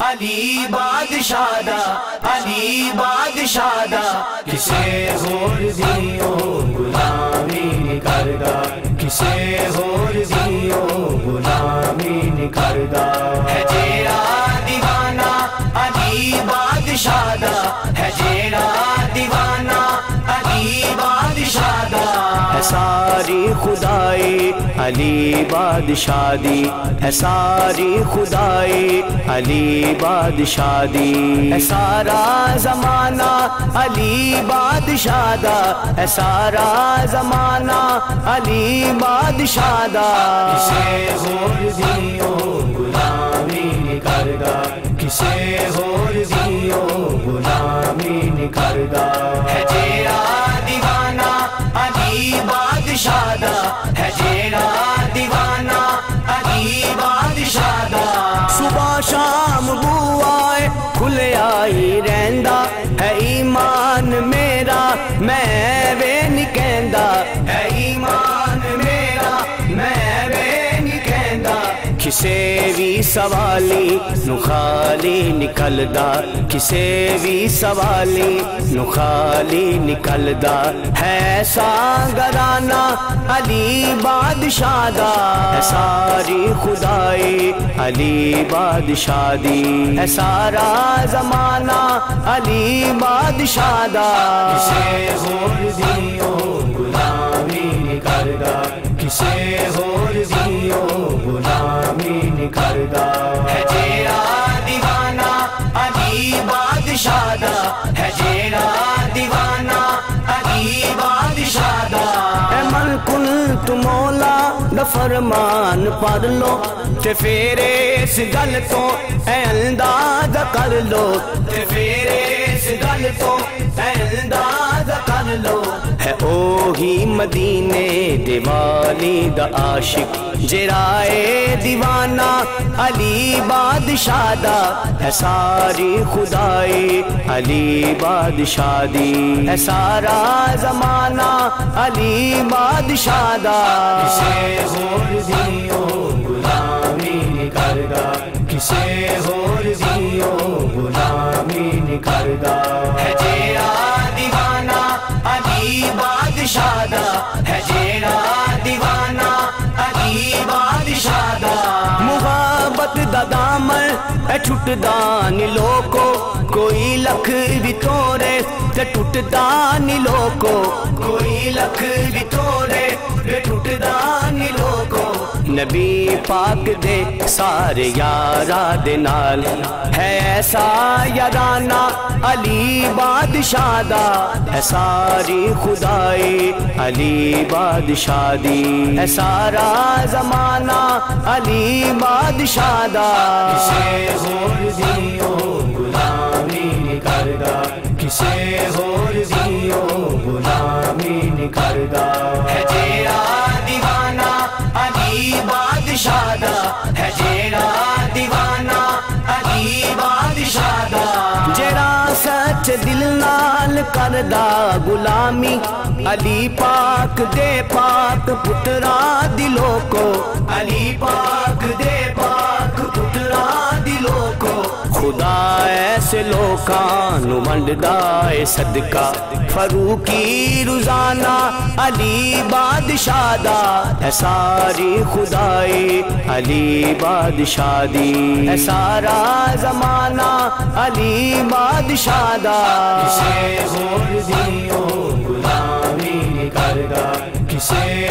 علی بادشاہ دا، علی بادشاہ دا، کسے ہور دیو غلامی نہیں کردا، کسے ہور دیو غلامی نہیں کردا۔ ہے جیڑا دیوانہ علی بادشاہ دا، ہے جیڑا دیوانہ علی بادشاہ دا، ہے ساری خدائی علی بادشاہ دی، ہے ساری خدائی علی بادشاہ دی، ہے سارا زمانہ علی بادشاہ دا، ہے سارا زمانہ علی بادشاہ دا۔ کسے ہور دیو غلامی نہیں کردا، کسے ہور دیو غلامی نہیں کردا۔ ہے جیڑا دیوانہ علی بادشاہ دا، ہے جیڑا دیوانہ علی بادشاہ دا۔ صبح شام بوائے کھلیا ہی رہندا ہے ایمان میرا، میں وے نہیں کہندا، ہے ایمان میرا میں وے نہیں کہندا۔ کسے بھی سوالی نو خالی نکلدا، کسے بھی سوالی نو خالی نکلدا، ہے سانگرانہ علی بادشاہ دا، ہے ساری خدائی علی بادشاہ دی، ہے سارا زمانہ علی بادشاہ دا۔ کسے ہور دیو غلامی نہیں کردا، کسے ہور دیو غلامی نہیں کردا۔ ہے جیڑا دیوانہ علی بادشاہ دا، ہے جیڑا دیوانہ علی بادشاہ دا۔ اے من کنت مولا دا فرمان پڑھ لو تے پھر اس گل تو اے اندازہ کر لو، تے پھر اس گل تو اے اندازہ کر لو۔ ہے اوہی مدینے دے والی دا عاشق جیڑا اے دیوانہ علی بادشاہ دا، ہے ساری خدائی علی بادشاہ دی، ہے سارا زمانہ علی بادشاہ دا۔ کسے ہور دیو غلامی نہیں کردا، کسے ہور دیو غلامی نہیں کردا۔ ہے جیڑا دیوانہ علی بادشاہ دا، ہے جیڑا دیوانہ علی بادشاہ دا۔ محبت دا دامن اے ٹھٹدا نہیں لوکو، کوئی لکھ بھی توڑے تے ٹوٹدا نہیں لوکو، کوئی لکھ بھی توڑے تے ٹوٹدا نہیں لوکو۔ نبی پاک دے سارے یارا دے نال ہے ایسا یارانہ علی بادشاہ دا، ہے ساری خدائی علی بادشاہ دی، ہے سارا زمانہ علی بادشاہ دا۔ کسے ہور دیو غلامی نہیں کردا، کسے ہور دیو غلامی نہیں کردا۔ ہے جیڑا دیوانہ علی بادشاہ دا، ہے جیڑا دیوانہ علی بادشاہ دا۔ جیڑا سچ دل نال کردا غلامی علی پاک دے پاک پترا دلوں کو، علی پاک دے پاک پترا دلوں کو۔ خدا ایسے لوکاں نو ونڈدا اے صدقہ فروقی روزانہ علی بادشاہ دا، ہے ساری خدائی علی بادشاہ دی، ہے سارا زمانہ علی بادشاہ دا۔ کسے ہور دیو غلامی نہیں کردا، کسے